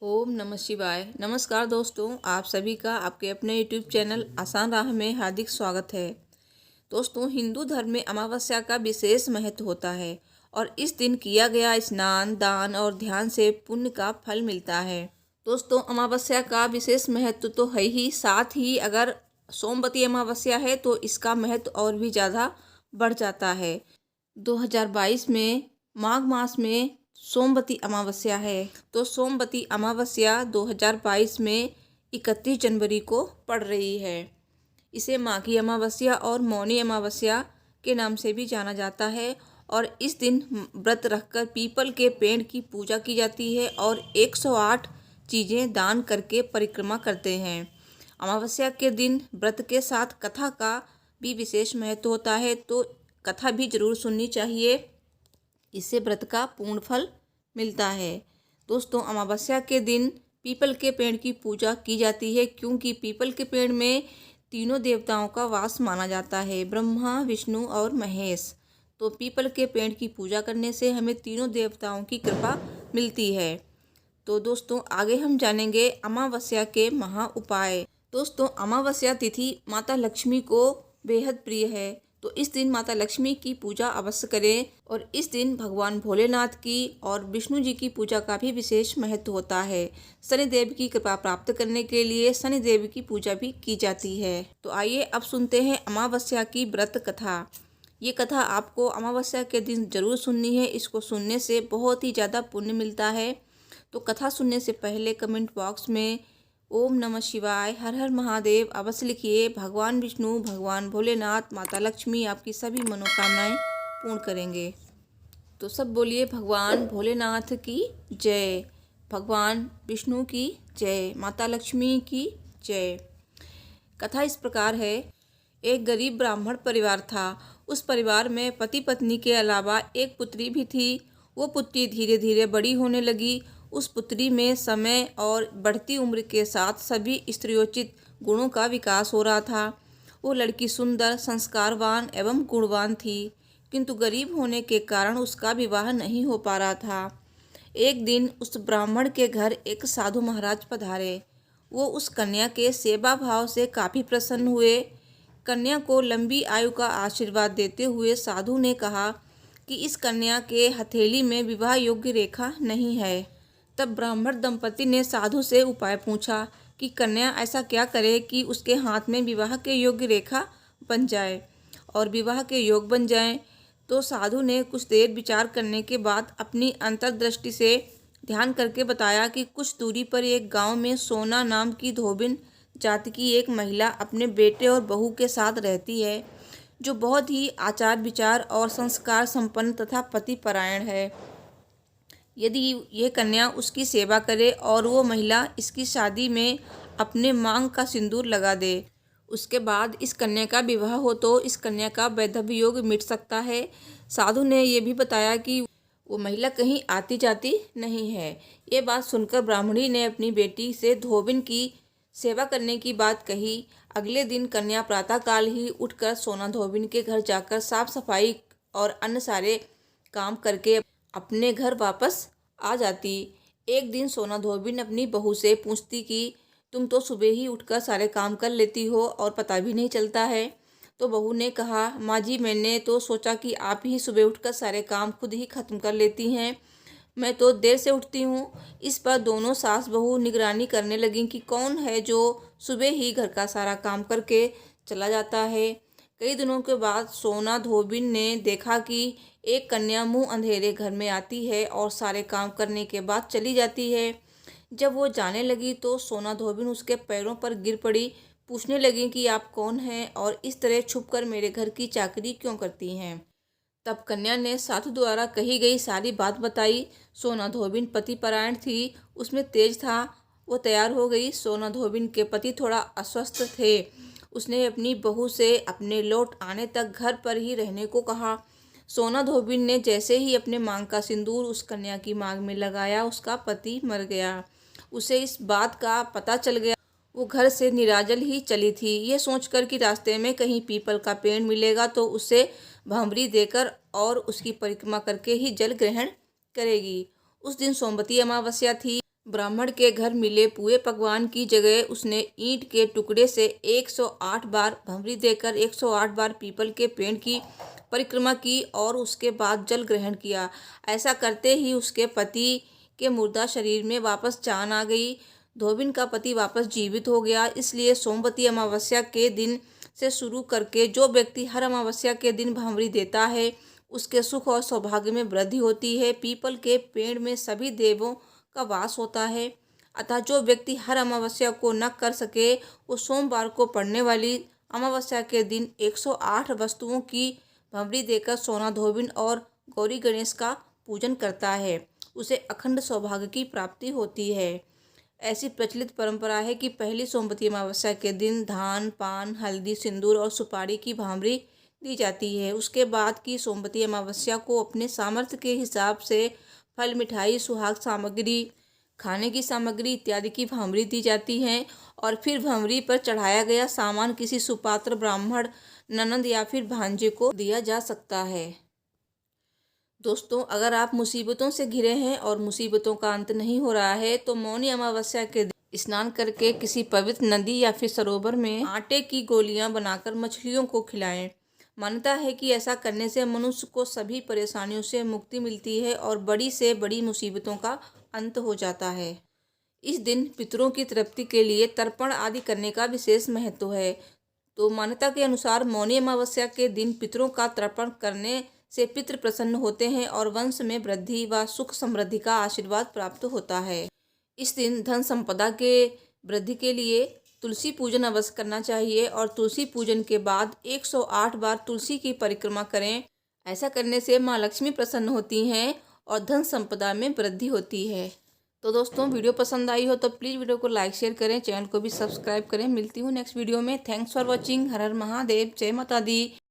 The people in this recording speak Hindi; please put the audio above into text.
ओम नमः शिवाय। नमस्कार दोस्तों, आप सभी का आपके अपने यूट्यूब चैनल आसान राह में हार्दिक स्वागत है। दोस्तों, हिंदू धर्म में अमावस्या का विशेष महत्व होता है और इस दिन किया गया स्नान, दान और ध्यान से पुण्य का फल मिलता है। दोस्तों, अमावस्या का विशेष महत्व तो है ही, साथ ही अगर सोमवती अमावस्या है तो इसका महत्व और भी ज़्यादा बढ़ जाता है। 2022 में माघ मास में सोमवती अमावस्या है। तो सोमवती अमावस्या 2022 में 31 जनवरी को पड़ रही है। इसे माघी अमावस्या और मौनी अमावस्या के नाम से भी जाना जाता है और इस दिन व्रत रखकर पीपल के पेड़ की पूजा की जाती है और 108 चीज़ें दान करके परिक्रमा करते हैं। अमावस्या के दिन व्रत के साथ कथा का भी विशेष महत्व होता है, तो कथा भी जरूर सुननी चाहिए। इससे व्रत का पूर्ण फल मिलता है। दोस्तों, अमावस्या के दिन पीपल के पेड़ की पूजा की जाती है क्योंकि पीपल के पेड़ में तीनों देवताओं का वास माना जाता है, ब्रह्मा, विष्णु और महेश। तो पीपल के पेड़ की पूजा करने से हमें तीनों देवताओं की कृपा मिलती है। तो दोस्तों, आगे हम जानेंगे अमावस्या के महा उपाय। दोस्तों, अमावस्या तिथि माता लक्ष्मी को बेहद प्रिय है, तो इस दिन माता लक्ष्मी की पूजा अवश्य करें और इस दिन भगवान भोलेनाथ की और विष्णु जी की पूजा का भी विशेष महत्व होता है। शनिदेव की कृपा प्राप्त करने के लिए शनिदेव की पूजा भी की जाती है। तो आइए अब सुनते हैं अमावस्या की व्रत कथा। ये कथा आपको अमावस्या के दिन जरूर सुननी है। इसको सुनने से बहुत ही ज़्यादा पुण्य मिलता है। तो कथा सुनने से पहले कमेंट बॉक्स में ओम नमः शिवाय, हर हर महादेव अवश्य लिखिए। भगवान विष्णु, भगवान भोलेनाथ, माता लक्ष्मी आपकी सभी मनोकामनाएं पूर्ण करेंगे। तो सब बोलिए भगवान भोलेनाथ की जय, भगवान विष्णु की जय, माता लक्ष्मी की जय। कथा इस प्रकार है। एक गरीब ब्राह्मण परिवार था। उस परिवार में पति पत्नी के अलावा एक पुत्री भी थी। वो पुत्री धीरे धीरे बड़ी होने लगी। उस पुत्री में समय और बढ़ती उम्र के साथ सभी स्त्रियोचित गुणों का विकास हो रहा था। वो लड़की सुंदर, संस्कारवान एवं गुणवान थी, किंतु गरीब होने के कारण उसका विवाह नहीं हो पा रहा था। एक दिन उस ब्राह्मण के घर एक साधु महाराज पधारे। वो उस कन्या के सेवा भाव से काफ़ी प्रसन्न हुए। कन्या को लंबी आयु का आशीर्वाद देते हुए साधु ने कहा कि इस कन्या के हथेली में विवाह योग्य रेखा नहीं है। तब ब्राह्मण दंपति ने साधु से उपाय पूछा कि कन्या ऐसा क्या करे कि उसके हाथ में विवाह के योग्य रेखा बन जाए और विवाह के योग बन जाए। तो साधु ने कुछ देर विचार करने के बाद अपनी अंतर्दृष्टि से ध्यान करके बताया कि कुछ दूरी पर एक गांव में सोना नाम की धोबिन जाति की एक महिला अपने बेटे और बहू के साथ रहती है, जो बहुत ही आचार विचार और संस्कार संपन्न तथा पति परायण है। यदि यह कन्या उसकी सेवा करे और वो महिला इसकी शादी में अपने मांग का सिंदूर लगा दे, उसके बाद इस कन्या का विवाह हो तो इस कन्या का वैधव्य योग मिट सकता है। साधु ने यह भी बताया कि वो महिला कहीं आती जाती नहीं है। ये बात सुनकर ब्राह्मणी ने अपनी बेटी से धोबिन की सेवा करने की बात कही। अगले दिन कन्या प्रातःकाल ही उठकर सोना धोबिन के घर जाकर साफ सफाई और अन्य सारे काम करके अपने घर वापस आ जाती। एक दिन सोना धोबिन अपनी बहू से पूछती कि तुम तो सुबह ही उठकर सारे काम कर लेती हो और पता भी नहीं चलता है। तो बहू ने कहा, माँ जी, मैंने तो सोचा कि आप ही सुबह उठकर सारे काम खुद ही खत्म कर लेती हैं, मैं तो देर से उठती हूँ। इस पर दोनों सास बहू निगरानी करने लगी कि कौन है जो सुबह ही घर का सारा काम करके चला जाता है। कई दिनों के बाद सोना धोबिन ने देखा कि एक कन्या मुंह अंधेरे घर में आती है और सारे काम करने के बाद चली जाती है। जब वो जाने लगी तो सोना धोबिन उसके पैरों पर गिर पड़ी, पूछने लगी कि आप कौन हैं और इस तरह छुपकर मेरे घर की चाकरी क्यों करती हैं। तब कन्या ने साधु द्वारा कही गई सारी बात बताई। सोना धोबिन पति परायण थी, उसमें तेज था। वो तैयार हो गई। सोना धोबिन के पति थोड़ा अस्वस्थ थे। उसने अपनी बहू से अपने लौट आने तक घर पर ही रहने को कहा। सोना धोबिन ने जैसे ही अपने मांग का सिंदूर उस कन्या की मांग में लगाया, उसका पति मर गया। उसे इस बात का पता चल गया। वो घर से निराजल ही चली थी, ये सोचकर कि रास्ते में कहीं पीपल का पेड़ मिलेगा तो उसे भंवरी देकर और उसकी परिक्रमा करके ही जल ग्रहण करेगी। उस दिन सोमवती अमावस्या थी। ब्राह्मण के घर मिले पुए पकवान की जगह उसने ईंट के टुकड़े से 108 बार भंवरी देकर 108 बार पीपल के पेड़ की परिक्रमा की और उसके बाद जल ग्रहण किया। ऐसा करते ही उसके पति के मुर्दा शरीर में वापस जान आ गई। धोबिन का पति वापस जीवित हो गया। इसलिए सोमवती अमावस्या के दिन से शुरू करके जो व्यक्ति हर अमावस्या के दिन भंवरी देता है उसके सुख और सौभाग्य में वृद्धि होती है। पीपल के पेड़ में सभी देवों का वास होता है। अतः जो व्यक्ति हर अमावस्या को न कर सके वो सोमवार को पड़ने वाली अमावस्या के दिन 108 वस्तुओं की भंवरी देकर सोना धोबिन और गौरी गणेश का पूजन करता है, उसे अखंड सौभाग्य की प्राप्ति होती है। ऐसी प्रचलित परंपरा है कि पहली सोमवती अमावस्या के दिन धान, पान, हल्दी, सिंदूर और सुपारी की भांवरी दी जाती है। उसके बाद की सोमवती अमावस्या को अपने सामर्थ्य के हिसाब से फल, मिठाई, सुहाग सामग्री, खाने की सामग्री इत्यादि की भांवरी दी जाती है और फिर भांवरी पर चढ़ाया गया सामान किसी सुपात्र ब्राह्मण, ननंद या फिर भांजे को दिया जा सकता है। दोस्तों, अगर आप मुसीबतों से घिरे हैं और मुसीबतों का अंत नहीं हो रहा है तो मौनी अमावस्या के दिन स्नान करके किसी पवित्र नदी या फिर सरोवर में आटे की गोलियां बनाकर मछलियों को खिलाएं। मान्यता है कि ऐसा करने से मनुष्य को सभी परेशानियों से मुक्ति मिलती है और बड़ी से बड़ी मुसीबतों का अंत हो जाता है। इस दिन पितरों की तृप्ति के लिए तर्पण आदि करने का विशेष महत्व है। तो मान्यता के अनुसार मौनी अमावस्या के दिन पितरों का तर्पण करने से पितृ प्रसन्न होते हैं और वंश में वृद्धि व सुख समृद्धि का आशीर्वाद प्राप्त होता है। इस दिन धन संपदा के वृद्धि के लिए तुलसी पूजन अवश्य करना चाहिए और तुलसी पूजन के बाद 108 बार तुलसी की परिक्रमा करें। ऐसा करने से माँ लक्ष्मी प्रसन्न होती हैं और धन संपदा में वृद्धि होती है। तो दोस्तों, वीडियो पसंद आई हो तो प्लीज़ वीडियो को लाइक शेयर करें, चैनल को भी सब्सक्राइब करें। मिलती हूँ नेक्स्ट वीडियो में। Thanks for watching. हर हर महादेव। जय माता दी।